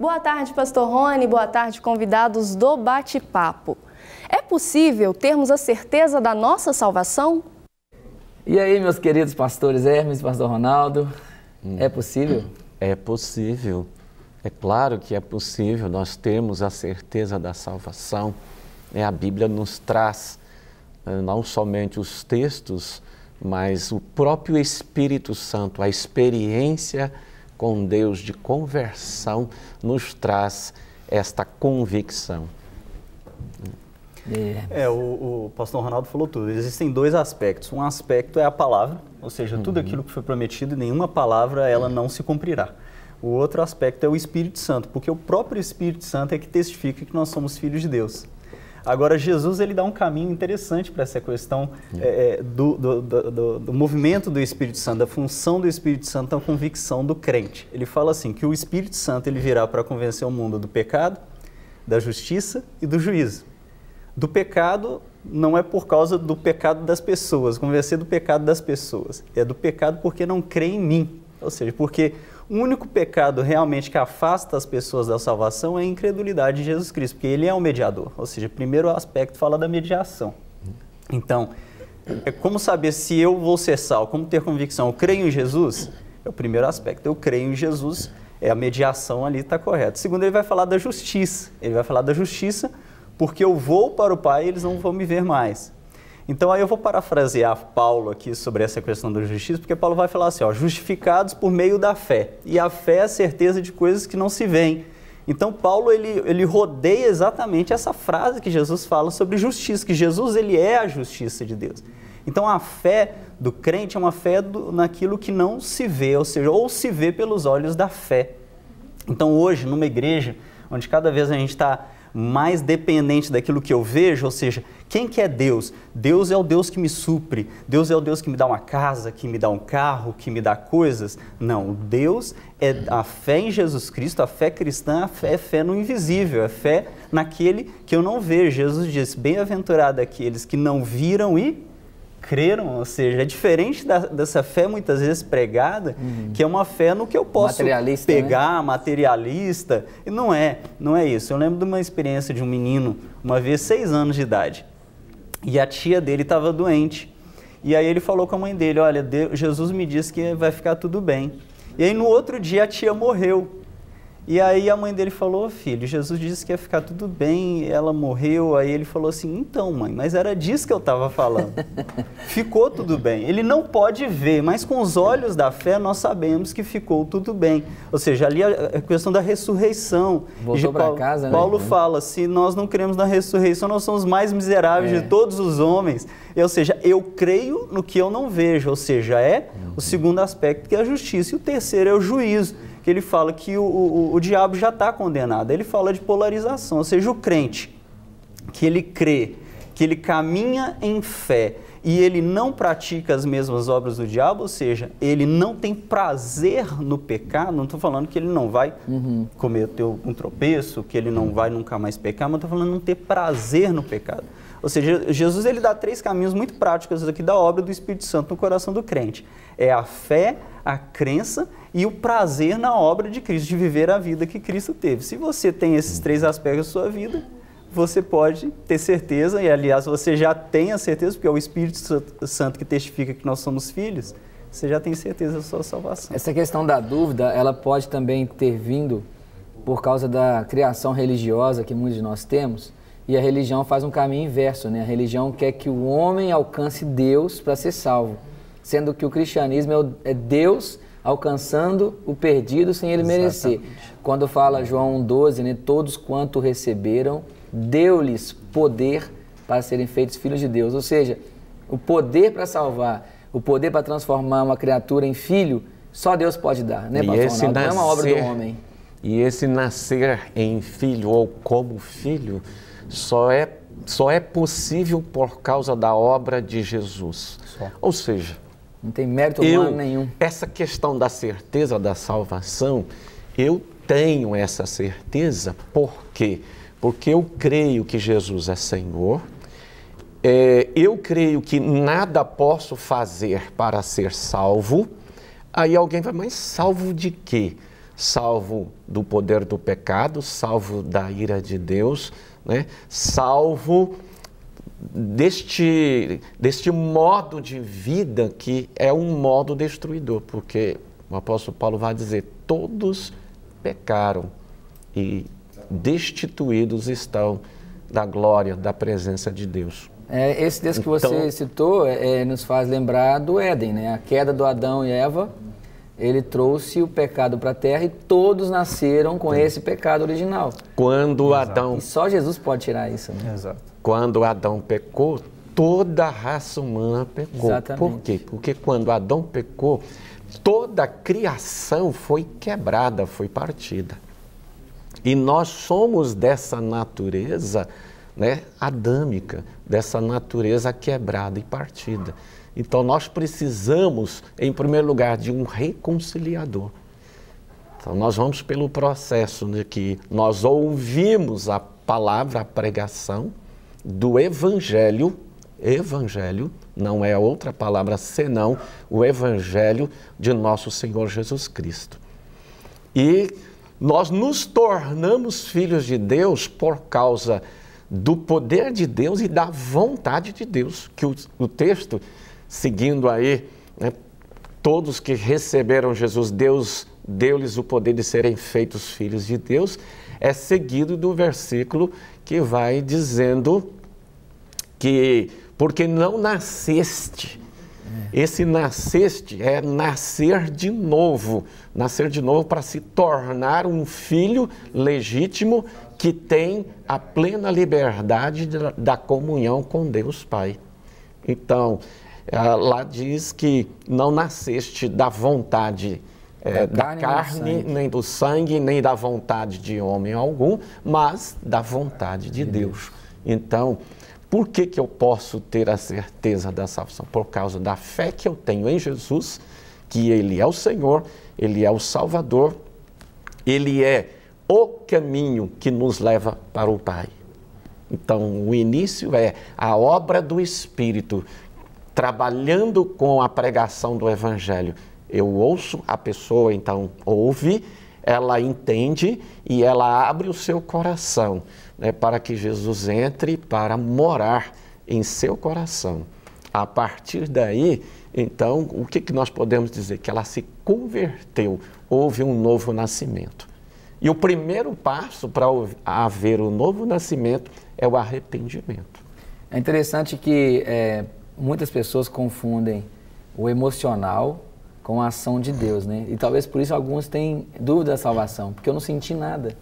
Boa tarde, Pastor Rony. Boa tarde, convidados do Bate-Papo. É possível termos a certeza da nossa salvação? E aí, meus queridos pastores Hermes e pastor Ronaldo, é possível? É possível. É claro que é possível nós termos a certeza da salvação. A Bíblia nos traz não somente os textos, mas o próprio Espírito Santo, a experiência com Deus de conversão nos traz esta convicção. O pastor Ronaldo falou tudo. Existem dois aspectos. Um aspecto é a palavra, ou seja, tudo aquilo que foi prometido, nenhuma palavra ela não se cumprirá. O outro aspecto é o Espírito Santo, porque o próprio Espírito Santo é que testifica que nós somos filhos de Deus. Agora, Jesus ele dá um caminho interessante para essa questão do movimento do Espírito Santo, da função do Espírito Santo na convicção do crente. Ele fala assim, que o Espírito Santo ele virá para convencer o mundo do pecado, da justiça e do juízo. Do pecado não é por causa do pecado das pessoas, convencer do pecado das pessoas. É do pecado porque não crê em mim. Ou seja, porque o único pecado realmente que afasta as pessoas da salvação é a incredulidade em Jesus Cristo, porque Ele é o mediador. Ou seja, o primeiro aspecto fala da mediação. Então, é como saber se eu vou ser salvo, como ter convicção. Eu creio em Jesus? É o primeiro aspecto. Eu creio em Jesus, a mediação ali está correta. Segundo, ele vai falar da justiça. Ele vai falar da justiça porque eu vou para o Pai e eles não vão me ver mais. Então, aí eu vou parafrasear Paulo aqui sobre essa questão da justiça, porque Paulo vai falar assim, ó, justificados por meio da fé. E a fé é a certeza de coisas que não se veem. Então, Paulo, ele rodeia exatamente essa frase que Jesus fala sobre justiça, que Jesus, ele é a justiça de Deus. Então, a fé do crente é uma fé naquilo que não se vê, ou seja, ou se vê pelos olhos da fé. Então, hoje, numa igreja, onde cada vez a gente está mais dependente daquilo que eu vejo, ou seja, quem que é Deus? Deus é o Deus que me supre, Deus é o Deus que me dá uma casa, que me dá um carro, que me dá coisas. Não, Deus é a fé em Jesus Cristo, a fé cristã, a fé é fé no invisível, é fé naquele que eu não vejo. Jesus disse, bem-aventurado aqueles que não viram e creram, ou seja, é diferente dessa fé muitas vezes pregada, que é uma fé no que eu posso pegar, né? Materialista, e não é isso. Eu lembro de uma experiência de um menino, uma vez 6 anos de idade, e a tia dele estava doente, e aí ele falou com a mãe dele, olha, Jesus me disse que vai ficar tudo bem. E aí no outro dia a tia morreu. E aí a mãe dele falou, filho, Jesus disse que ia ficar tudo bem, ela morreu. Aí ele falou assim, então mãe, mas era disso que eu estava falando. Ficou tudo bem. Ele não pode ver, mas com os olhos da fé nós sabemos que ficou tudo bem. Ou seja, ali a questão da ressurreição. Voltou para casa, né? Paulo fala, se nós não cremos na ressurreição, nós somos mais miseráveis de todos os homens. Ou seja, eu creio no que eu não vejo. Ou seja, o segundo aspecto que é a justiça. E o terceiro é o juízo, que ele fala que o diabo já está condenado. Ele fala de polarização, ou seja, o crente que ele crê, que ele caminha em fé e ele não pratica as mesmas obras do diabo, ou seja, ele não tem prazer no pecado, não estou falando que ele não vai cometer um tropeço, que ele não vai nunca mais pecar, mas estou falando não ter prazer no pecado. Ou seja, Jesus ele dá 3 caminhos muito práticos aqui da obra do Espírito Santo no coração do crente. É a fé, a crença e o prazer na obra de Cristo, de viver a vida que Cristo teve. Se você tem esses 3 aspectos da sua vida, você pode ter certeza, e aliás você já tem a certeza, porque é o Espírito Santo que testifica que nós somos filhos, você já tem certeza da sua salvação. Essa questão da dúvida, ela pode também ter vindo por causa da criação religiosa que muitos de nós temos, e a religião faz um caminho inverso, né? A religião quer que o homem alcance Deus para ser salvo, sendo que o cristianismo é Deus alcançando o perdido sem ele merecer. Quando fala João 1,12, né? Todos quanto receberam, deu-lhes poder para serem feitos filhos de Deus. Ou seja, o poder para salvar, o poder para transformar uma criatura em filho, só Deus pode dar, né, pastor Ronaldo? Não é uma obra do homem. E esse nascer em filho ou como filho só é possível por causa da obra de Jesus. Ou seja, não tem mérito humano nenhum. Essa questão da certeza da salvação, eu tenho essa certeza. Por quê? Porque eu creio que Jesus é Senhor, eu creio que nada posso fazer para ser salvo. Aí alguém vai, mas salvo de quê? salvo do poder do pecado, salvo da ira de Deus, né? Salvo deste modo de vida que é um modo destruidor, porque o apóstolo Paulo vai dizer, todos pecaram e destituídos estão da glória, da presença de Deus. Esse texto que você citou nos faz lembrar do Éden, né? A queda do Adão e Eva, ele trouxe o pecado para a terra e todos nasceram com esse pecado original. Quando Adão... E só Jesus pode tirar isso, né? Exato. Quando Adão pecou, toda a raça humana pecou. Exatamente. Por quê? Porque quando Adão pecou, toda a criação foi quebrada, foi partida. E nós somos dessa natureza, né, adâmica, dessa natureza quebrada e partida. Então nós precisamos, em primeiro lugar, de um reconciliador. Então nós vamos pelo processo de que nós ouvimos a palavra, a pregação do Evangelho, não é outra palavra senão o Evangelho de nosso Senhor Jesus Cristo. E nós nos tornamos filhos de Deus por causa do poder de Deus e da vontade de Deus, que o texto, seguindo aí, né, todos que receberam Jesus, Deus deu-lhes o poder de serem feitos filhos de Deus, é seguido do versículo que vai dizendo que, porque não nasceste, esse nasceste é nascer de novo para se tornar um filho legítimo que tem a plena liberdade da comunhão com Deus Pai. Então, lá diz que não nasceste da vontade da carne, nem do sangue, nem da vontade de homem algum, mas da vontade de Deus. Então, por que eu posso ter a certeza da salvação? Por causa da fé que eu tenho em Jesus, que Ele é o Senhor, Ele é o Salvador, Ele é o caminho que nos leva para o Pai. Então, o início é a obra do Espírito, trabalhando com a pregação do Evangelho. Eu ouço, a pessoa então ouve, ela entende e ela abre o seu coração, né, para que Jesus entre para morar em seu coração. A partir daí, então, o que nós podemos dizer? Que ela se converteu, houve um novo nascimento. E o primeiro passo para haver o novo nascimento é o arrependimento. É interessante que muitas pessoas confundem o emocional com a ação de Deus, né? E talvez por isso alguns têm dúvida da salvação, porque eu não senti nada.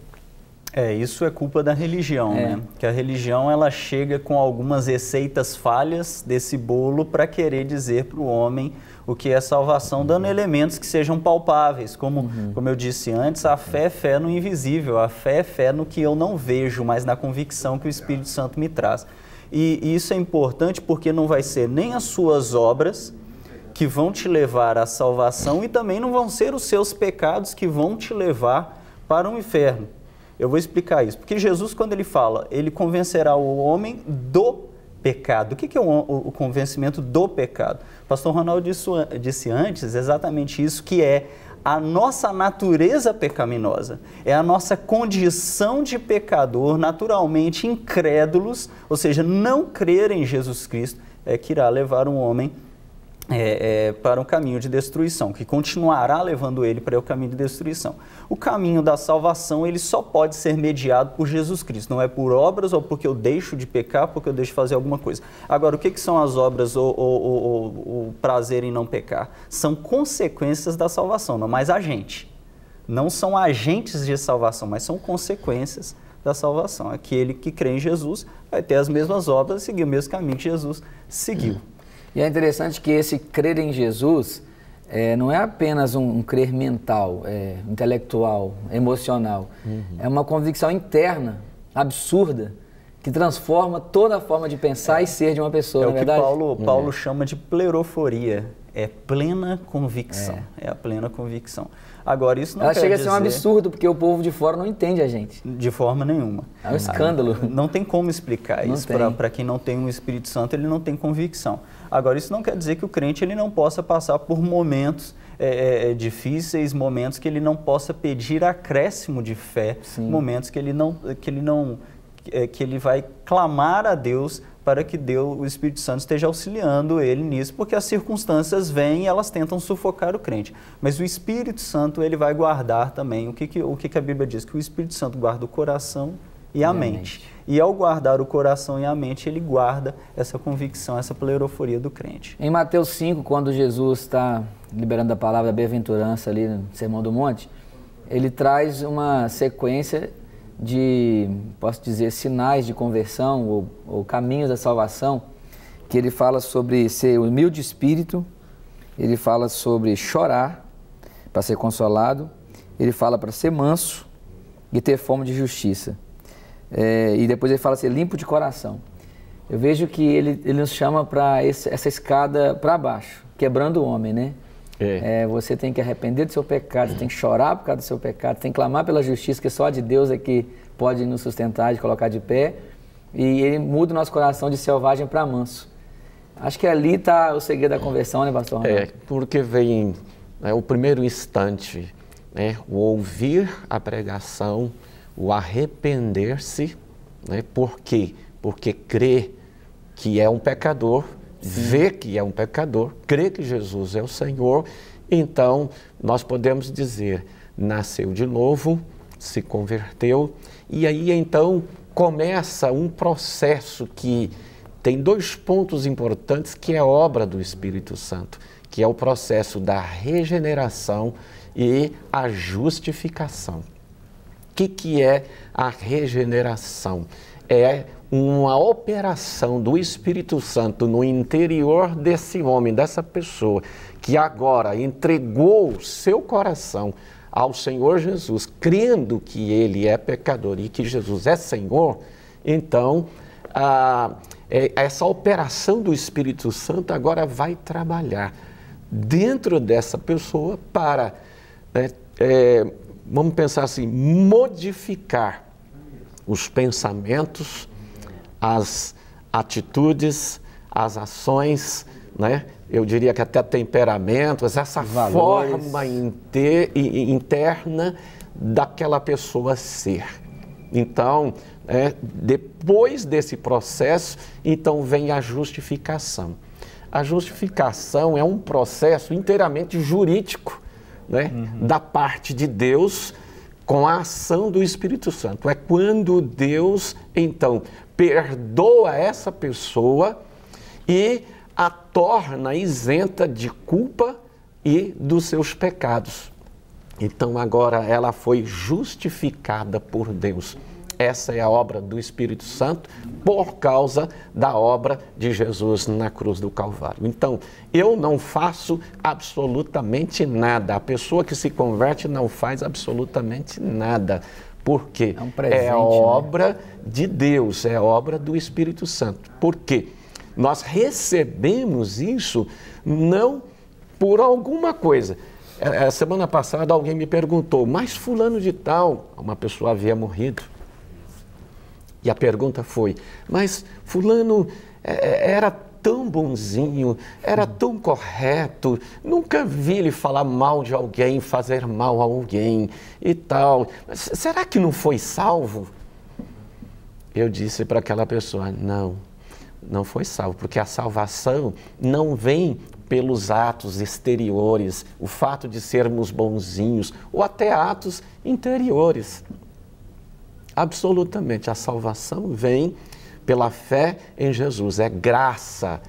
Isso é culpa da religião, né? Que a religião, ela chega com algumas receitas falhas desse bolo para querer dizer para o homem o que é salvação, dando elementos que sejam palpáveis, como eu disse antes, a fé é fé no invisível, a fé é fé no que eu não vejo, mas na convicção que o Espírito Santo me traz. E isso é importante porque não vai ser nem as suas obras que vão te levar à salvação e também não vão ser os seus pecados que vão te levar para o inferno. Eu vou explicar isso, porque Jesus, quando ele fala, ele convencerá o homem do pecado. O que é o convencimento do pecado? O pastor Ronaldo disse antes exatamente isso, que é a nossa natureza pecaminosa, é a nossa condição de pecador, naturalmente incrédulos, ou seja, não crer em Jesus Cristo, que irá levar um homem para um caminho de destruição, que continuará levando ele para o caminho de destruição. O caminho da salvação, ele só pode ser mediado por Jesus Cristo, não é por obras ou porque eu deixo de pecar, porque eu deixo de fazer alguma coisa. Agora, o que são as obras ou o prazer em não pecar? São consequências da salvação, não mais agente. Não são agentes de salvação, mas são consequências da salvação. Aquele que crê em Jesus vai ter as mesmas obras e seguir o mesmo caminho que Jesus seguiu. E é interessante que esse crer em Jesus não é apenas um crer mental, intelectual, emocional. É uma convicção interna, absurda, que transforma toda a forma de pensar e ser de uma pessoa, É na o que verdade? Paulo chama de pleroforia. É plena convicção. É a plena convicção. Agora, isso não Ela quer chega dizer... a ser um absurdo, porque o povo de fora não entende a gente. De forma nenhuma. É um escândalo. Não tem como explicar isso. Para quem não tem o Espírito Santo, ele não tem convicção. Agora, isso não quer dizer que o crente ele não possa passar por momentos difíceis, momentos que ele não possa pedir acréscimo de fé, momentos que ele vai clamar a Deus para que o Espírito Santo esteja auxiliando ele nisso, porque as circunstâncias vêm e elas tentam sufocar o crente. Mas o Espírito Santo, ele vai guardar também. O que a Bíblia diz? Que o Espírito Santo guarda o coração e a mente. E ao guardar o coração e a mente, ele guarda essa convicção, essa pleroforia do crente. Em Mateus 5, quando Jesus está liberando a palavra da bem-aventurança ali no Sermão do Monte, ele traz uma sequência de, posso dizer, sinais de conversão ou caminhos da salvação, que ele fala sobre ser humilde de espírito, ele fala sobre chorar para ser consolado, ele fala para ser manso e ter fome de justiça. E depois ele fala ser limpo de coração. Eu vejo que ele nos chama para essa escada para baixo, quebrando o homem, né? Você tem que arrepender do seu pecado, você tem que chorar por causa do seu pecado, tem que clamar pela justiça, que só de Deus é que pode nos sustentar, de colocar de pé. E ele muda o nosso coração de selvagem para manso. Acho que ali está o segredo da conversão, né, pastor Ronaldo? Porque vem o primeiro instante, o ouvir a pregação, o arrepender-se, por quê? Porque crê que é um pecador, vê que é um pecador, crê que Jesus é o Senhor, então nós podemos dizer, nasceu de novo, se converteu, e aí então começa um processo que tem 2 pontos importantes, que é obra do Espírito Santo, que é o processo da regeneração e a justificação. O que é a regeneração? É uma operação do Espírito Santo no interior desse homem, dessa pessoa, que agora entregou o seu coração ao Senhor Jesus, crendo que ele é pecador e que Jesus é Senhor. Então, essa operação do Espírito Santo agora vai trabalhar dentro dessa pessoa para, vamos pensar assim, modificar os pensamentos, as atitudes, as ações, eu diria que até temperamentos, essa valores, forma interna daquela pessoa ser. Então, depois desse processo, então vem a justificação. A justificação é um processo inteiramente jurídico, da parte de Deus, com a ação do Espírito Santo. É quando Deus, então, perdoa essa pessoa e a torna isenta de culpa e dos seus pecados. Então, agora ela foi justificada por Deus. Essa é a obra do Espírito Santo por causa da obra de Jesus na cruz do Calvário. Então, eu não faço absolutamente nada. A pessoa que se converte não faz absolutamente nada. Porque é um presente, é obra de Deus, é obra do Espírito Santo. Por quê? Nós recebemos isso não por alguma coisa. A semana passada alguém me perguntou, mas fulano de tal, uma pessoa havia morrido. E a pergunta foi, mas fulano era tão bonzinho, era tão correto, nunca vi ele falar mal de alguém, fazer mal a alguém e tal. Mas será que não foi salvo? Eu disse para aquela pessoa, não foi salvo, porque a salvação não vem pelos atos exteriores, o fato de sermos bonzinhos, ou até atos interiores. Absolutamente, a salvação vem pela fé em Jesus, é graça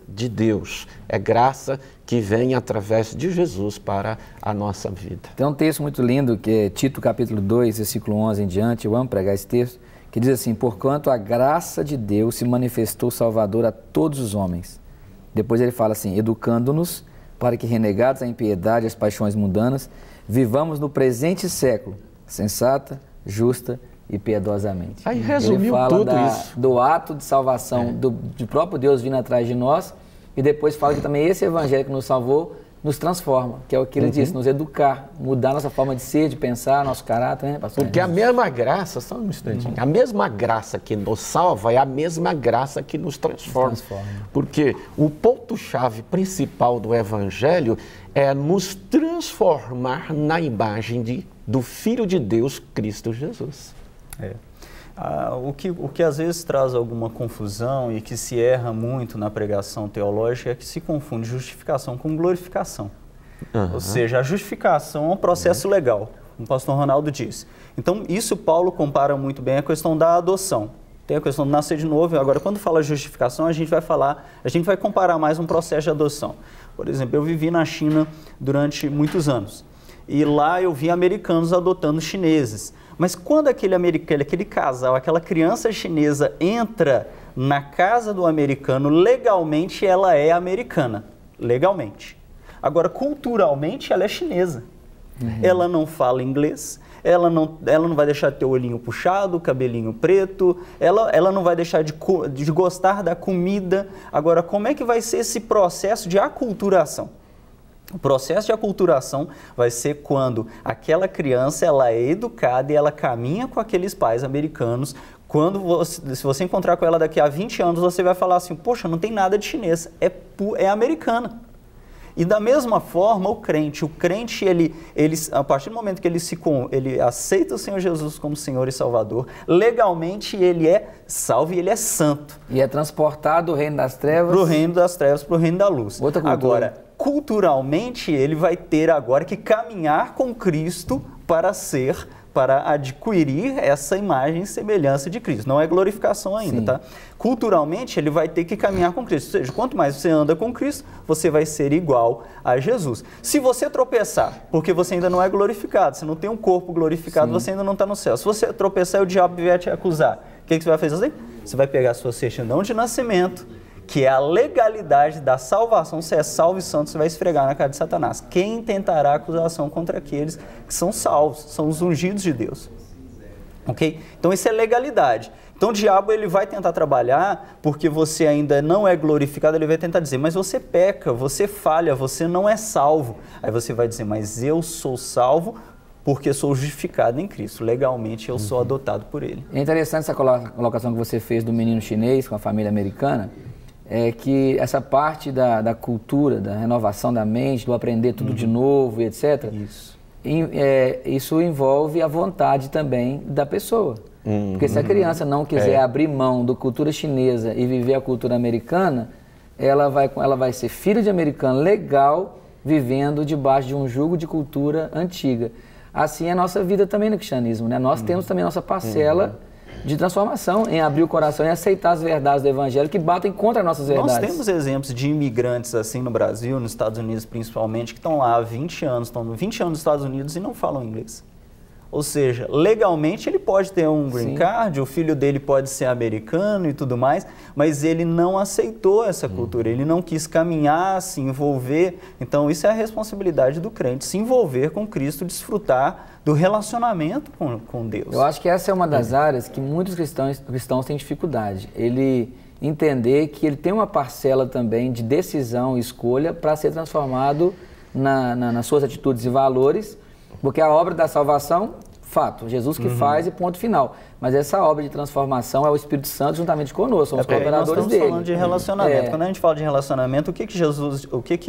de Deus, é graça que vem através de Jesus para a nossa vida. Tem um texto muito lindo, que é Tito capítulo 2, versículo 11 em diante, eu amo pregar esse texto, que diz assim, porquanto a graça de Deus se manifestou salvadora a todos os homens. Depois ele fala assim, educando-nos para que, renegados a impiedade e as paixões mundanas, vivamos no presente século, sensata, justa e piedosamente. Aí resumiu ele fala tudo isso. Do ato de salvação do próprio Deus vindo atrás de nós E depois fala que também esse evangelho que nos salvou nos transforma, que é o que ele disse, nos educar, mudar nossa forma de ser, de pensar, nosso caráter, né, pastor? Porque a mesma graça, só um instantinho, a mesma graça que nos salva é a mesma graça que nos transforma. Porque o ponto-chave principal do Evangelho é nos transformar na imagem do Filho de Deus, Cristo Jesus. O que às vezes traz alguma confusão e que se erra muito na pregação teológica é que se confunde justificação com glorificação. Ou seja, a justificação é um processo legal, como o pastor Ronaldo disse. Então, isso Paulo compara muito bem a questão da adoção. Tem a questão do nascer de novo. Agora, quando fala justificação, a gente vai comparar mais um processo de adoção. Por exemplo, eu vivi na China durante muitos anos. E lá eu vi americanos adotando chineses. Mas quando aquele casal, aquela criança chinesa entra na casa do americano, legalmente ela é americana. Legalmente. Agora, culturalmente, ela é chinesa. Ela não fala inglês, ela não vai deixar de ter o olhinho puxado, o cabelinho preto, ela não vai deixar de gostar da comida. Agora, como é que vai ser esse processo de aculturação? O processo de aculturação vai ser quando aquela criança ela é educada e ela caminha com aqueles pais americanos. Se você encontrar com ela daqui a 20 anos, você vai falar assim, poxa, não tem nada de chinês, é americana. E da mesma forma, o crente ele a partir do momento que ele aceita o Senhor Jesus como Senhor e Salvador, legalmente ele é salvo e ele é santo. E é transportado do reino das trevas para o reino das trevas, para o reino da luz. Outra cultura. Agora, culturalmente, ele vai ter agora que caminhar com Cristo para adquirir essa imagem e semelhança de Cristo. Não é glorificação ainda, tá? Culturalmente, ele vai ter que caminhar com Cristo. Ou seja, quanto mais você anda com Cristo, você vai ser igual a Jesus. Se você tropeçar, porque você ainda não é glorificado, você não tem um corpo glorificado, você ainda não está no céu. Se você tropeçar e o diabo vier te acusar, o que você vai fazer? Você vai pegar a sua certidão de nascimento, que é a legalidade da salvação. Você é salvo e santo, você vai esfregar na cara de Satanás. Quem tentará acusação contra aqueles que são salvos, são os ungidos de Deus. Ok? Então isso é legalidade. Então o diabo ele vai tentar trabalhar porque você ainda não é glorificado, ele vai tentar dizer, mas você peca, você falha, você não é salvo. Aí você vai dizer, mas eu sou salvo porque sou justificado em Cristo. Legalmente eu sou adotado por Ele. É interessante essa colocação que você fez do menino chinês com a família americana, é que essa parte da cultura, da renovação da mente, do aprender tudo de novo, etc., isso envolve a vontade também da pessoa. Porque se a criança não quiser abrir mão da cultura chinesa e viver a cultura americana, ela vai ser filha de americano legal, vivendo debaixo de um jugo de cultura antiga. Assim é a nossa vida também no cristianismo, né? Nós temos também a nossa parcela de transformação em abrir o coração e aceitar as verdades do Evangelho que batem contra as nossas verdades. Nós temos exemplos de imigrantes assim no Brasil, nos Estados Unidos principalmente, que estão lá há 20 anos, estão 20 anos nos Estados Unidos e não falam inglês. Ou seja, legalmente ele pode ter um green card, o filho dele pode ser americano e tudo mais, mas ele não aceitou essa cultura, ele não quis caminhar, se envolver. Então isso é a responsabilidade do crente, se envolver com Cristo, desfrutar do relacionamento com Deus. Eu acho que essa é uma das áreas que muitos cristãos têm dificuldade. Ele entender que ele tem uma parcela também de decisão e escolha para ser transformado nas suas atitudes e valores, porque a obra da salvação, fato, Jesus que faz e ponto final. Mas essa obra de transformação é o Espírito Santo juntamente conosco, somos cooperadores dele. Nós estamos falando de relacionamento. Quando a gente fala de relacionamento, o que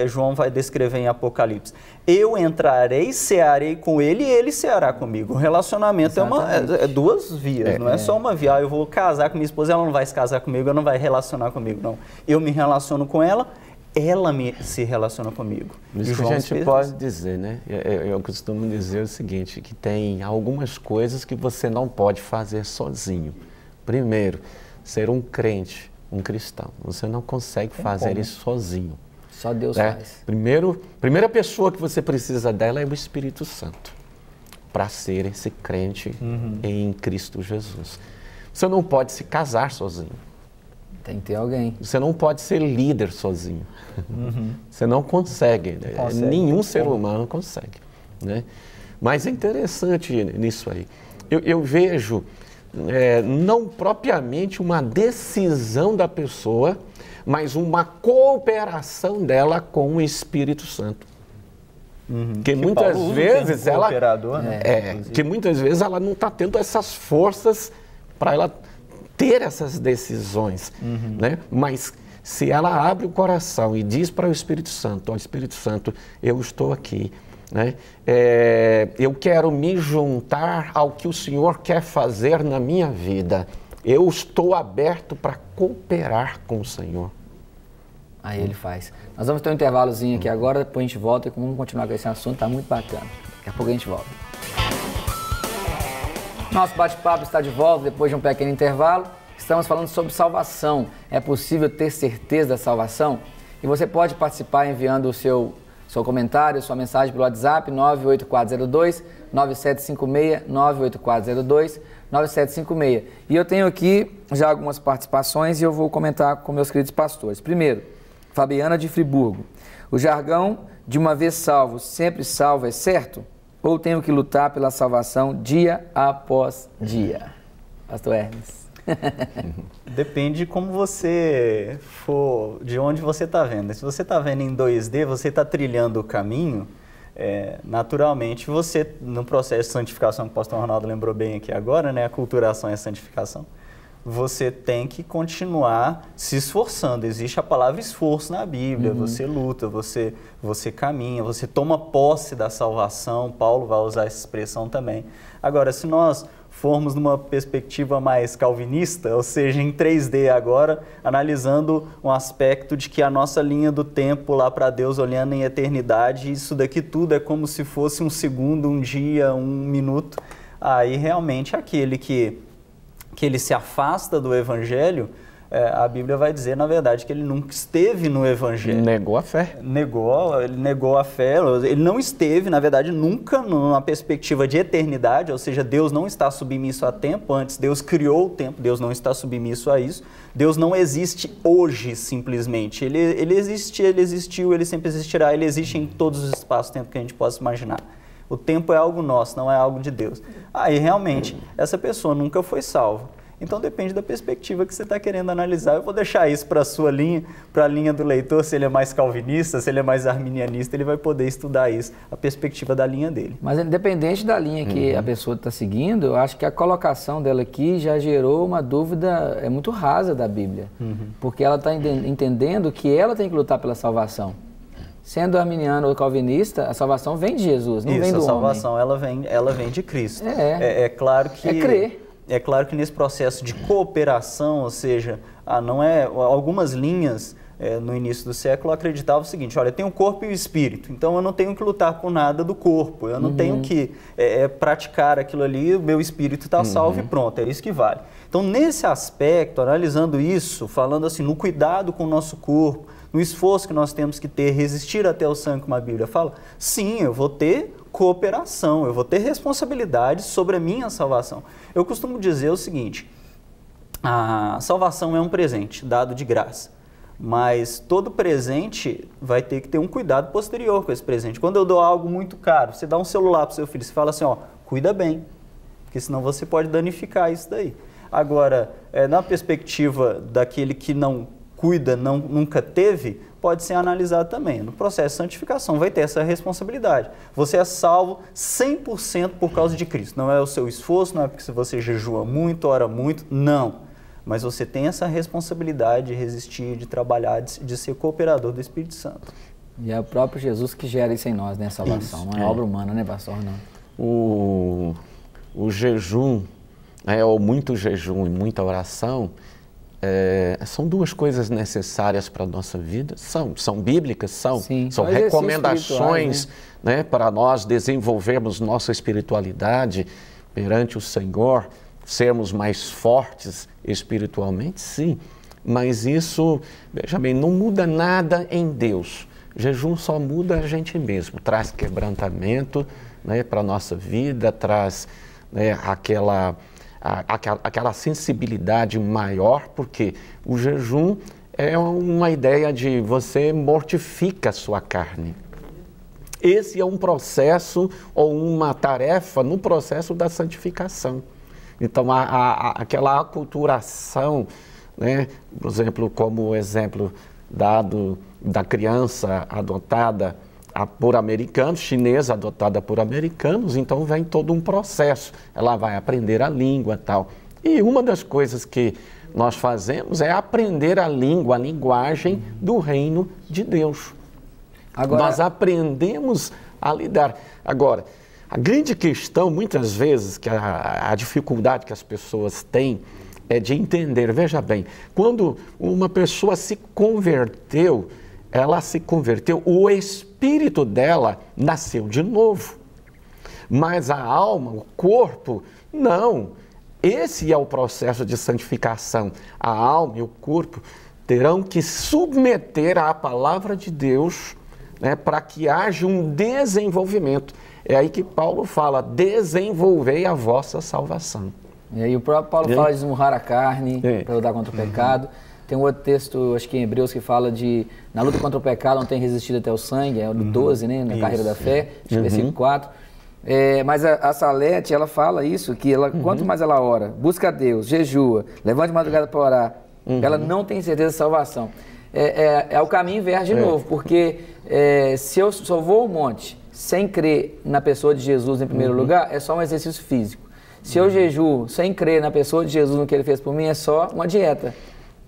João vai descrever em Apocalipse? Eu entrarei, cearei com ele e ele ceará comigo. O relacionamento é duas vias, não é só uma via. Eu vou casar com minha esposa, ela não vai se casar comigo, ela não vai relacionar comigo, não. Eu me relaciono com ela, ela se relaciona comigo. Isso que a gente pode dizer, né? Eu costumo dizer o seguinte, que tem algumas coisas que você não pode fazer sozinho. Primeiro, ser um crente, um cristão. Você não consegue fazer isso sozinho. Só Deus faz. Primeira pessoa que você precisa dela é o Espírito Santo, para ser esse crente em Cristo Jesus. Você não pode se casar sozinho. Tem que ter alguém. Você não pode ser líder sozinho. Você não consegue. Nenhum ser humano consegue. Né? Mas é interessante nisso aí. Eu vejo não propriamente uma decisão da pessoa, mas uma cooperação dela com o Espírito Santo. Que muitas vezes ela que muitas vezes ela não está tendo essas forças para ela ter essas decisões, né? Mas se ela abre o coração e diz para o Espírito Santo: ó, Espírito Santo, eu estou aqui, né? Eu quero me juntar ao que o Senhor quer fazer na minha vida. Eu estou aberto para cooperar com o Senhor. Aí ele faz. Nós vamos ter um intervalozinho aqui agora, depois a gente volta e vamos continuar com esse assunto, tá muito bacana. Daqui a pouco a gente volta. Nosso bate-papo está de volta depois de um pequeno intervalo. Estamos falando sobre salvação. É possível ter certeza da salvação? E você pode participar enviando o seu comentário, sua mensagem pelo WhatsApp 98402-9756, 98402-9756. E eu tenho aqui já algumas participações e eu vou comentar com meus queridos pastores. Primeiro, Fabiana de Friburgo. O jargão de uma vez salvo, sempre salvo é certo? Ou tenho que lutar pela salvação dia após dia? Pastor Hermes. Depende de como você for, de onde você está vendo. Se você está vendo em 2D, você está trilhando o caminho, naturalmente você, no processo de santificação que o pastor Ronaldo lembrou bem aqui agora, né, a aculturação e a santificação, você tem que continuar se esforçando. Existe a palavra esforço na Bíblia, você luta, você caminha, você toma posse da salvação. Paulo vai usar essa expressão também. Agora, se nós formos numa perspectiva mais calvinista, ou seja, em 3D agora, analisando um aspecto de que a nossa linha do tempo lá para Deus, olhando em eternidade, isso daqui tudo é como se fosse um segundo, um dia, um minuto, aí realmente aquele que ele se afasta do Evangelho, a Bíblia vai dizer, na verdade, que ele nunca esteve no Evangelho. Negou a fé. Ele negou a fé, ele não esteve, na verdade, nunca numa perspectiva de eternidade, ou seja, Deus não está submisso a tempo, antes Deus criou o tempo, Deus não está submisso a isso, Deus não existe hoje, simplesmente, ele existe, ele existiu, ele sempre existirá, ele existe em todos os espaços-tempo que a gente possa imaginar. O tempo é algo nosso, não é algo de Deus. Aí, realmente, essa pessoa nunca foi salva. Então, depende da perspectiva que você está querendo analisar. Eu vou deixar isso para a sua linha, para a linha do leitor, se ele é mais calvinista, se ele é mais arminianista, ele vai poder estudar isso, a perspectiva da linha dele. Mas, independente da linha que a pessoa está seguindo, eu acho que a colocação dela aqui já gerou uma dúvida muito rasa da Bíblia. Porque ela está entendendo que ela tem que lutar pela salvação. Sendo arminiano ou calvinista, a salvação vem de Jesus, não vem do homem. Isso, a salvação ela vem de Cristo. É claro que... É crer. É claro que nesse processo de cooperação, ou seja, algumas linhas no início do século acreditavam o seguinte: olha, tem o corpo e o espírito, então eu não tenho que lutar por nada do corpo, eu não tenho que praticar aquilo ali, o meu espírito está salvo e pronto, é isso que vale. Então, nesse aspecto, analisando isso, falando assim, no cuidado com o nosso corpo, no esforço que nós temos que ter, resistir até o sangue, como a Bíblia fala, sim, eu vou ter cooperação, eu vou ter responsabilidade sobre a minha salvação. Eu costumo dizer o seguinte: a salvação é um presente dado de graça, mas todo presente vai ter que ter um cuidado posterior com esse presente. Quando eu dou algo muito caro, você dá um celular para o seu filho, você fala assim, ó, cuida bem, porque senão você pode danificar isso daí. Agora, na perspectiva daquele que não cuida, nunca teve, pode ser analisado também. No processo de santificação vai ter essa responsabilidade. Você é salvo 100% por causa de Cristo. Não é o seu esforço, não é porque você jejua muito, ora muito, não. Mas você tem essa responsabilidade de resistir, de trabalhar, de ser cooperador do Espírito Santo. E é o próprio Jesus que gera isso em nós, né? A salvação. Isso. Não é obra humana, né, pastor? Não. O jejum, ou muito jejum e muita oração, são duas coisas necessárias para a nossa vida, são bíblicas, são recomendações, né, para nós desenvolvermos nossa espiritualidade perante o Senhor, sermos mais fortes espiritualmente, sim, mas isso, veja bem, não muda nada em Deus. Jejum só muda a gente mesmo, traz quebrantamento, né, para a nossa vida, traz, né, aquela sensibilidade maior, porque o jejum é uma ideia de você mortifica a sua carne. Esse é um processo ou uma tarefa no processo da santificação. Então, aquela aculturação, né? Por exemplo, como o exemplo dado da criança adotada por americanos, chinesa adotada por americanos, então vem todo um processo. Ela vai aprender a língua e tal. E uma das coisas que nós fazemos é aprender a língua, a linguagem do reino de Deus. Agora, nós aprendemos a lidar. Agora, a grande questão, muitas vezes, que a dificuldade que as pessoas têm é de entender. Veja bem, quando uma pessoa se converteu, ela se converteu, o espírito dela nasceu de novo. Mas a alma, o corpo, não. Esse é o processo de santificação. A alma e o corpo terão que submeter à palavra de Deus, né, para que haja um desenvolvimento. É aí que Paulo fala, desenvolvei a vossa salvação. E aí o próprio Paulo fala de esmurrar a carne para lutar contra o pecado. Tem um outro texto, acho que em Hebreus, que fala de na luta contra o pecado não tem resistido até o sangue, é o do 12, né, na carreira da fé, versículo 4. Mas a Salete, ela fala isso, que ela, quanto mais ela ora, busca a Deus, jejua, levanta de madrugada para orar, ela não tem certeza de salvação. É o caminho inverso de novo, porque se eu só vou ao monte sem crer na pessoa de Jesus em primeiro lugar, é só um exercício físico. Se eu jejuo sem crer na pessoa de Jesus, no que ele fez por mim, é só uma dieta.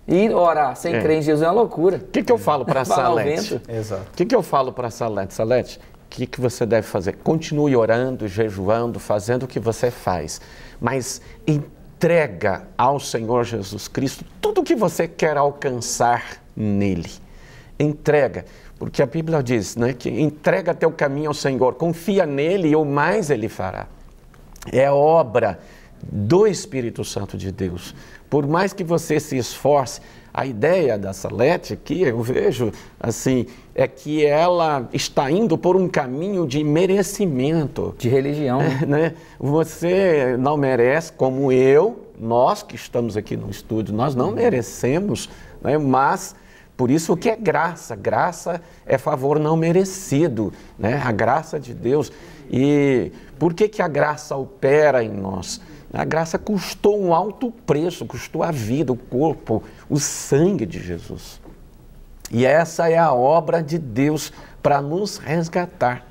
E orar sem crer em Jesus é uma loucura. O que eu falo para a Salete? Exato. O que eu falo para a Salete? Salete, o que você deve fazer? Continue orando, jejuando, fazendo o que você faz. Mas entrega ao Senhor Jesus Cristo tudo o que você quer alcançar nele. Entrega. Porque a Bíblia diz, né, que entrega teu caminho ao Senhor, confia nele e o mais ele fará. É obra do Espírito Santo de Deus. Por mais que você se esforce, a ideia da Salete aqui, eu vejo, assim, é que ela está indo por um caminho de merecimento. De religião. Né? Você não merece, como nós que estamos aqui no estúdio, nós não merecemos, né? Mas por isso que é graça. Graça é favor não merecido, né? A graça de Deus. E por que a graça opera em nós? A graça custou um alto preço, custou a vida, o corpo, o sangue de Jesus. E essa é a obra de Deus para nos resgatar.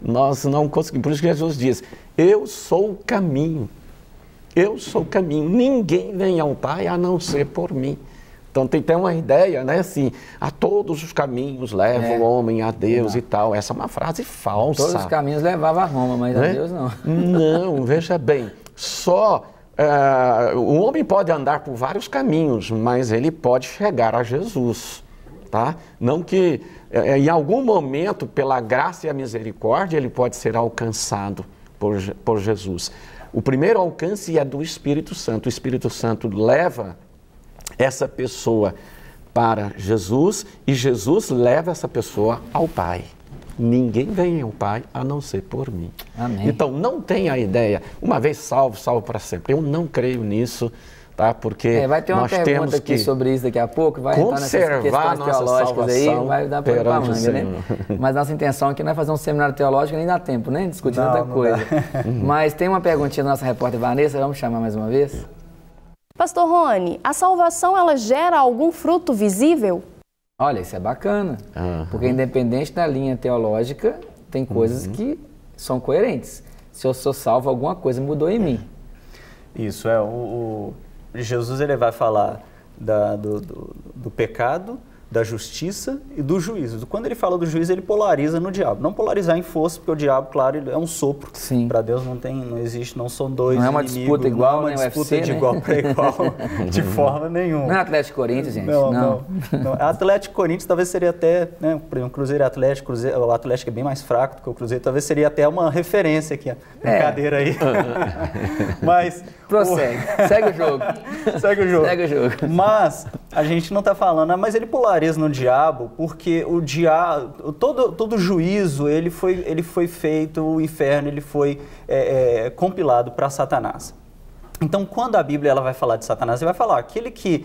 Nós não conseguimos, por isso que Jesus diz, eu sou o caminho, eu sou o caminho, ninguém vem ao Pai a não ser por mim. Então tem até uma ideia, né, assim, a todos os caminhos levam o homem a Deus e tal. Essa é uma frase falsa. Todos os caminhos levavam a Roma, mas a Deus não. Não, veja bem, o homem pode andar por vários caminhos, mas ele pode chegar a Jesus, tá? Não que em algum momento, pela graça e a misericórdia, ele pode ser alcançado por Jesus. O primeiro alcance é do Espírito Santo. O Espírito Santo leva essa pessoa para Jesus e Jesus leva essa pessoa ao Pai. Ninguém vem ao Pai a não ser por mim. Amém. Então, não tenha a ideia, uma vez salvo, salvo para sempre. Eu não creio nisso, tá? Porque vai ter uma nós pergunta temos aqui que sobre isso daqui a pouco, vai entrar nessas questões teológicas aí, vai dar para a manga, né? Mas nossa intenção aqui não é fazer um seminário teológico, nem dá tempo, né? Discutir tanta coisa. Mas tem uma perguntinha da nossa repórter Vanessa, vamos chamar mais uma vez? Pastor Rony, a salvação ela gera algum fruto visível? Olha, isso é bacana, porque independente da linha teológica, tem coisas que são coerentes. Se eu sou salvo, alguma coisa mudou em mim. Isso, Jesus ele vai falar do pecado, da justiça e do juízo. Quando ele fala do juízo, ele polariza no diabo. Não polarizar em força, porque o diabo, claro, ele é um sopro. Para Deus não existe, não são dois inimigos. Não é uma disputa igual, não é uma disputa de igual para igual, de forma nenhuma. Não é Atlético Corinthians, gente. Não. Atlético Corinthians talvez seria até, né, por exemplo, Cruzeiro e Atlético, o Atlético é bem mais fraco do que o Cruzeiro, talvez seria até uma referência aqui, brincadeira aí. Mas... Prossegue, segue o jogo. Segue o jogo. Segue o jogo. Mas a gente não está falando, mas ele polariza no diabo, porque o diabo, todo juízo, ele foi feito, o inferno, ele foi compilado para Satanás. Então, quando a Bíblia ela vai falar de Satanás, ele vai falar, aquele que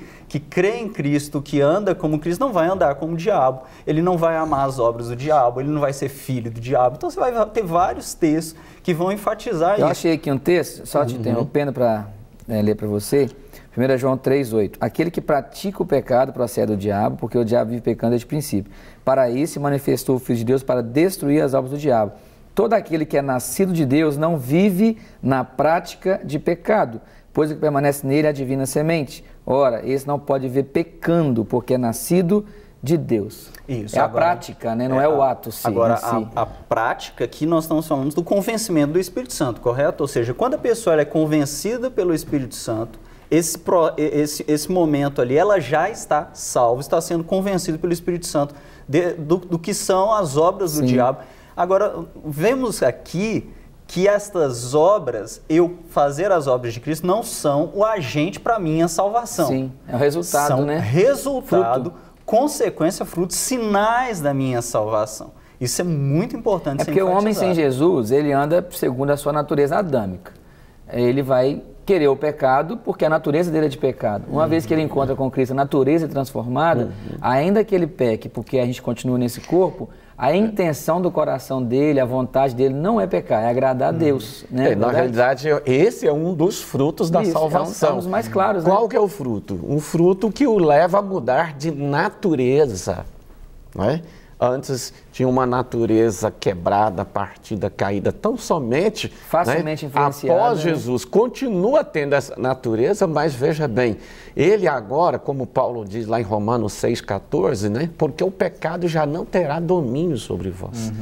crê em Cristo, que anda como Cristo, não vai andar como o diabo, ele não vai amar as obras do diabo, ele não vai ser filho do diabo. Então, você vai ter vários textos que vão enfatizar isso. Eu achei aqui um texto, só te interrompendo para ler para você. 1 João 3,8. Aquele que pratica o pecado procede do diabo, porque o diabo vive pecando desde o princípio. Para isso se manifestou o Filho de Deus para destruir as obras do diabo. Todo aquele que é nascido de Deus não vive na prática de pecado, pois o que permanece nele é a divina semente. Ora, esse não pode viver pecando, porque é nascido de Deus. Isso, é agora, a prática, né? Não é o ato sim. Agora, si. a prática, aqui nós estamos falando do convencimento do Espírito Santo, correto? Ou seja, quando a pessoa ela é convencida pelo Espírito Santo, esse momento ali, ela já está salva, está sendo convencida pelo Espírito Santo do que são as obras do diabo. Agora, vemos aqui que estas obras, fazer as obras de Cristo, não são o agente para a minha salvação. Sim, é o resultado, são né? Resultado, consequência, fruto, sinais da minha salvação. Isso é muito importante. É porque o homem sem Jesus, ele anda segundo a sua natureza adâmica. Ele vai querer o pecado porque a natureza dele é de pecado. Uma vez que ele encontra com Cristo a natureza transformada, ainda que ele peque porque a gente continua nesse corpo, a intenção do coração dele, a vontade dele não é pecar, é agradar a Deus. Né? Na realidade, esse é um dos frutos da salvação. É um dos mais claros. Qual né? que é o fruto? Um fruto que o leva a mudar de natureza. Não é? Antes tinha uma natureza quebrada, partida, caída, tão somente facilmente influenciada. Após Jesus, continua tendo essa natureza, mas veja bem, ele agora, como Paulo diz lá em Romanos 6,14, né? Porque o pecado já não terá domínio sobre vós.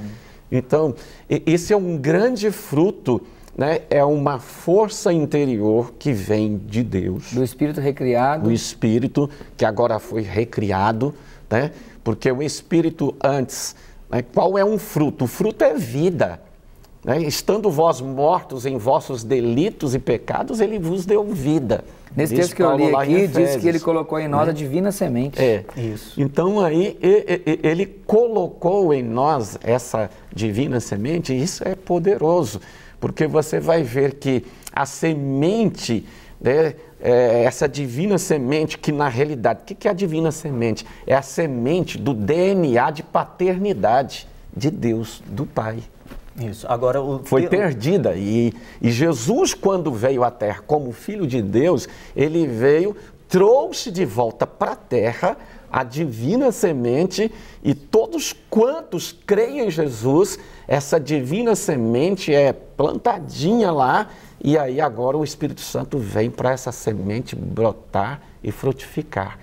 Então, esse é um grande fruto, né? É uma força interior que vem de Deus. Do Espírito recriado. O Espírito que agora foi recriado, né? Porque o Espírito antes, né, qual é um fruto? O fruto é vida. Né? Estando vós mortos em vossos delitos e pecados, ele vos deu vida. Nesse texto que eu li aqui, diz que ele colocou em nós a divina semente. Isso. Então aí, ele colocou em nós essa divina semente, e isso é poderoso, porque você vai ver que a semente, né, essa divina semente, que na realidade, o que é a divina semente? É a semente do DNA de paternidade de Deus, do Pai. Isso. Agora, foi perdida. E Jesus, quando veio à Terra como Filho de Deus, ele veio, trouxe de volta para a Terra a divina semente, e todos quantos creem em Jesus, essa divina semente é plantadinha lá. E aí agora o Espírito Santo vem para essa semente brotar e frutificar.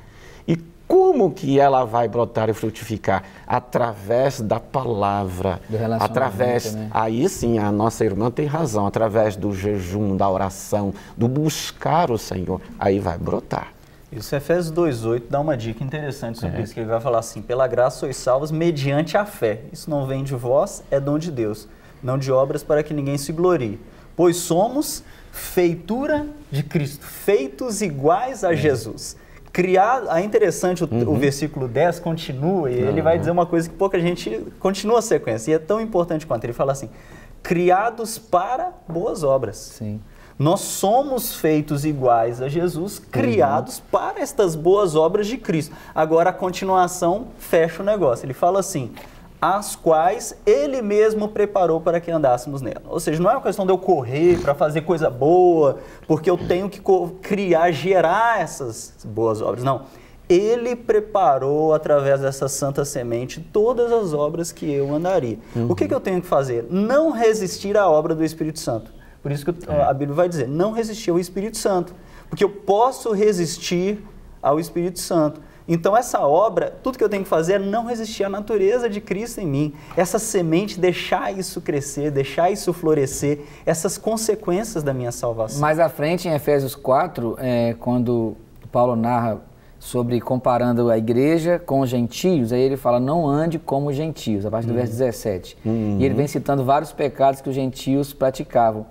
E como que ela vai brotar e frutificar? Através da palavra. Do relacionamento, através, né? Aí sim, a nossa irmã tem razão. Através do jejum, da oração, do buscar o Senhor. Aí vai brotar. Isso, Efésios 2,8 dá uma dica interessante sobre isso, que ele vai falar assim: pela graça sois salvos mediante a fé. Isso não vem de vós, é dom de Deus. Não de obras para que ninguém se glorie. Pois somos feitura de Cristo, feitos iguais a Jesus. Criado, é interessante, o versículo 10 continua, e ele vai dizer uma coisa que pouca gente continua a sequência, e é tão importante quanto. Ele fala assim: criados para boas obras. Sim. Nós somos feitos iguais a Jesus, criados para estas boas obras de Cristo. Agora a continuação fecha o negócio. Ele fala assim: as quais ele mesmo preparou para que andássemos nela. Ou seja, não é uma questão de eu correr para fazer coisa boa, porque eu tenho que gerar essas boas obras. Não. Ele preparou, através dessa santa semente, todas as obras que eu andaria. O que eu tenho que fazer? Não resistir à obra do Espírito Santo. Por isso que a Bíblia vai dizer: não resistir ao Espírito Santo. Porque eu posso resistir ao Espírito Santo. Então essa obra, tudo que eu tenho que fazer é não resistir à natureza de Cristo em mim. Essa semente, deixar isso crescer, deixar isso florescer, essas consequências da minha salvação. Mais à frente, em Efésios 4, quando Paulo narra sobre comparando a igreja com os gentios, aí ele fala: não ande como os gentios, a partir do verso 17. E ele vem citando vários pecados que os gentios praticavam.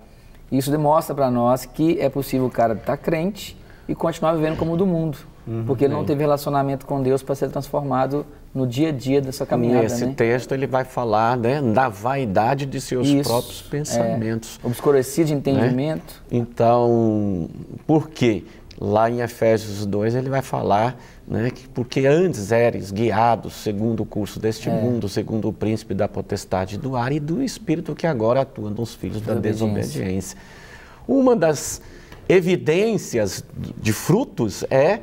Isso demonstra para nós que é possível o cara estar crente e continuar vivendo como o do mundo. Porque ele não teve relacionamento com Deus para ser transformado no dia a dia dessa caminhada. Nesse texto ele vai falar, né, da vaidade de seus próprios pensamentos. Obscurecido de entendimento. Né? Então, por quê? Lá em Efésios 2 ele vai falar, né, que porque antes eres guiados segundo o curso deste mundo, segundo o príncipe da potestade do ar e do espírito que agora atua nos filhos da desobediência. Uma das evidências de frutos é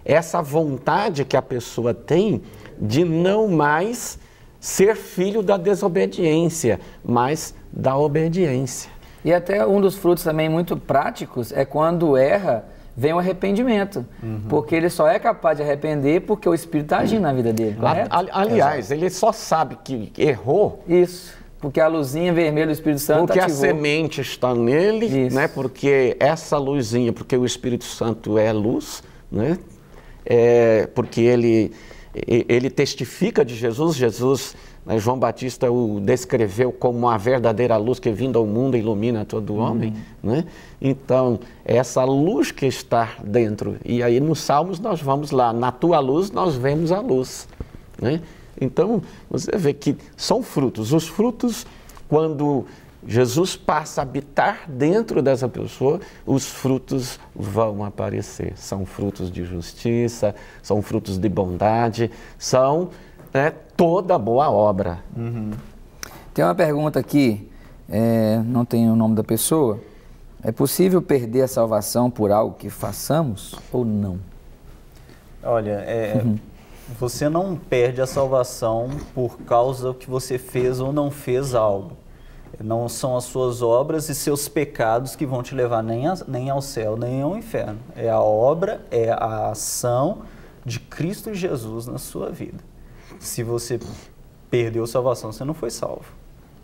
essa vontade que a pessoa tem de não mais ser filho da desobediência, mas da obediência. E até um dos frutos também muito práticos é quando erra, vem o arrependimento. Porque ele só é capaz de arrepender porque o Espírito está agindo na vida dele. Aliás, ele só sabe que errou. Isso. Porque a luzinha vermelha do Espírito Santo porque ativou. a semente está nele, né? Porque essa luzinha, porque o Espírito Santo é luz, né? Porque ele testifica de Jesus. Jesus, né, João Batista o descreveu como uma verdadeira luz que vindo ao mundo ilumina todo homem, né? Então, essa luz que está dentro. E aí nos Salmos nós vamos lá, na tua luz nós vemos a luz, né? Então, você vê que são frutos. Os frutos, quando Jesus passa a habitar dentro dessa pessoa, os frutos vão aparecer. São frutos de justiça, são frutos de bondade, são toda boa obra. Tem uma pergunta aqui, não tem o nome da pessoa. É possível perder a salvação por algo que façamos ou não? Olha, você não perde a salvação por causa que você fez ou não fez algo. Não são as suas obras e seus pecados que vão te levar nem ao céu, nem ao inferno. É a obra, é a ação de Cristo Jesus na sua vida. Se você perdeu a salvação, você não foi salvo.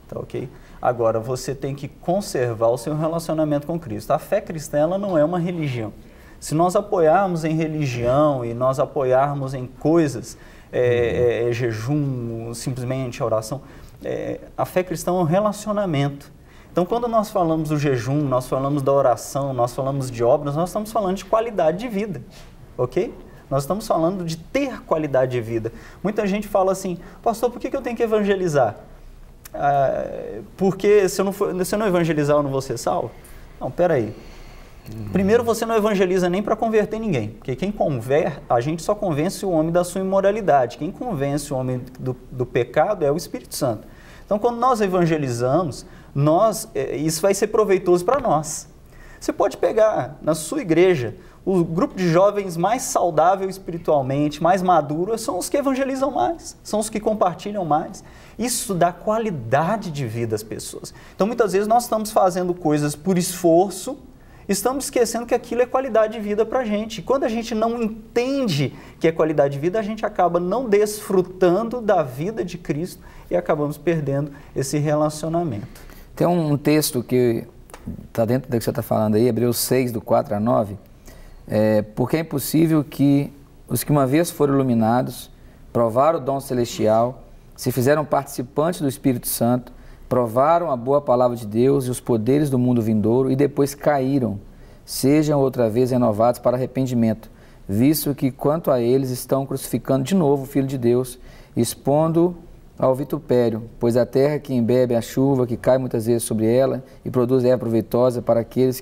Tá ok? Agora, você tem que conservar o seu relacionamento com Cristo. A fé cristã, ela não é uma religião. Se nós apoiarmos em religião e nós apoiarmos em coisas, jejum, simplesmente a oração, a fé cristã é um relacionamento. Então, quando nós falamos do jejum, nós falamos da oração, nós falamos de obras, nós estamos falando de qualidade de vida, ok? Nós estamos falando de ter qualidade de vida. Muita gente fala assim, pastor, por que eu tenho que evangelizar? Porque se eu não evangelizar, eu não vou ser salvo? Não, peraí. Primeiro, você não evangeliza nem para converter ninguém, porque a gente só convence o homem da sua imoralidade. Quem convence o homem do pecado é o Espírito Santo. Então, quando nós evangelizamos, isso vai ser proveitoso para nós. Você pode pegar na sua igreja o grupo de jovens mais saudável espiritualmente, mais maduro, são os que evangelizam mais, são os que compartilham mais. Isso dá qualidade de vida às pessoas. Então, muitas vezes, nós estamos fazendo coisas por esforço, estamos esquecendo que aquilo é qualidade de vida para a gente. E quando a gente não entende que é qualidade de vida, a gente acaba não desfrutando da vida de Cristo e acabamos perdendo esse relacionamento. Tem um texto que está dentro do que você está falando aí, Hebreus 6, do 4 a 9, porque é impossível que os que uma vez foram iluminados, provaram o dom celestial, se fizeram participantes do Espírito Santo, provaram a boa palavra de Deus e os poderes do mundo vindouro e depois caíram, sejam outra vez renovados para arrependimento, visto que quanto a eles estão crucificando de novo o Filho de Deus, expondo ao vitupério, pois a terra que embebe a chuva, que cai muitas vezes sobre ela e produz erva proveitosa para aqueles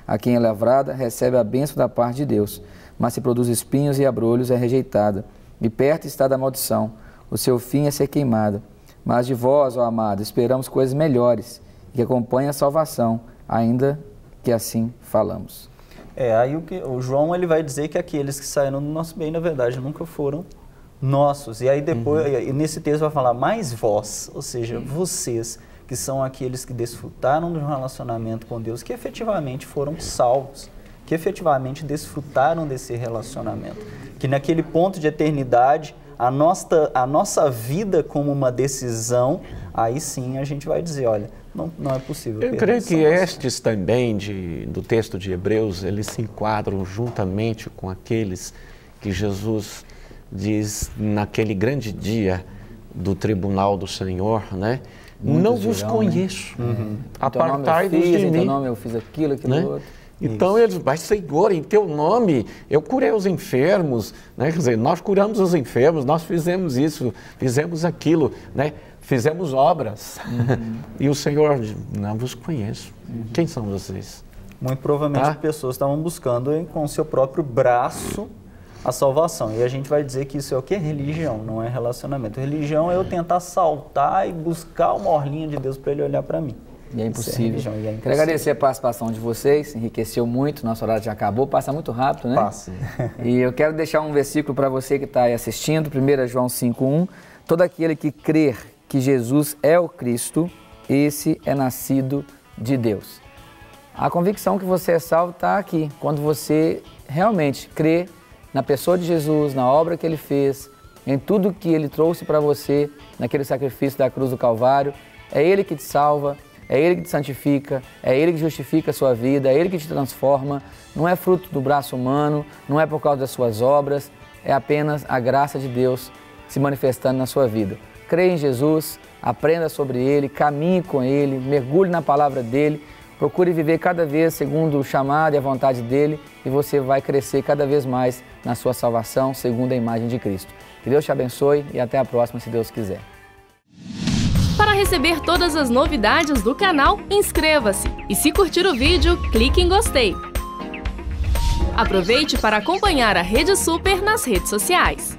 a quem é lavrada, recebe a bênção da parte de Deus, mas se produz espinhos e abrolhos é rejeitada, e perto está da maldição, o seu fim é ser queimada. Mas de vós, ó amado, esperamos coisas melhores, que acompanhem a salvação, ainda que assim falamos. Aí o João ele vai dizer que aqueles que saíram do nosso bem, na verdade, nunca foram nossos. E aí depois, nesse texto vai falar, mais vós, ou seja, vocês, que são aqueles que desfrutaram de um relacionamento com Deus, que efetivamente foram salvos, que efetivamente desfrutaram desse relacionamento. Que naquele ponto de eternidade, a nossa vida como uma decisão, aí sim a gente vai dizer, olha, não é possível. Eu creio que estes também, do texto de Hebreus, eles se enquadram juntamente com aqueles que Jesus diz naquele grande dia do tribunal do Senhor, né? Muitos não vos dirão, conheço, né? Apartai-vos de mim. Em teu nome eu fiz aquilo, né? outro. Então eles, mas Senhor, em teu nome eu curei os enfermos, né? Quer dizer, nós curamos os enfermos, nós fizemos isso, fizemos aquilo, né? Fizemos obras. E o Senhor, não vos conheço. Quem são vocês? Muito provavelmente pessoas estavam buscando com o seu próprio braço a salvação. E a gente vai dizer que isso é o quê? Religião, não é relacionamento. Religião é eu tentar saltar e buscar uma orlinha de Deus para ele olhar para mim. E é impossível. Religião, e é impossível. Quero agradecer a participação de vocês, enriqueceu muito, nosso horário já acabou, passa muito rápido, né? Passa. E eu quero deixar um versículo para você que está aí assistindo, 1 João 5,1. Todo aquele que crer que Jesus é o Cristo, esse é nascido de Deus. A convicção que você é salvo está aqui, quando você realmente crê na pessoa de Jesus, na obra que Ele fez, em tudo que Ele trouxe para você, naquele sacrifício da cruz do Calvário. É Ele que te salva, é Ele que te santifica, é Ele que justifica a sua vida, é Ele que te transforma. Não é fruto do braço humano, não é por causa das suas obras, é apenas a graça de Deus se manifestando na sua vida. Creia em Jesus, aprenda sobre Ele, caminhe com Ele, mergulhe na palavra dEle, procure viver cada vez segundo o chamado e a vontade dEle e você vai crescer cada vez mais na sua salvação, segundo a imagem de Cristo. Que Deus te abençoe e até a próxima, se Deus quiser. Para receber todas as novidades do canal, inscreva-se e se curtir o vídeo, clique em gostei. Aproveite para acompanhar a Rede Super nas redes sociais.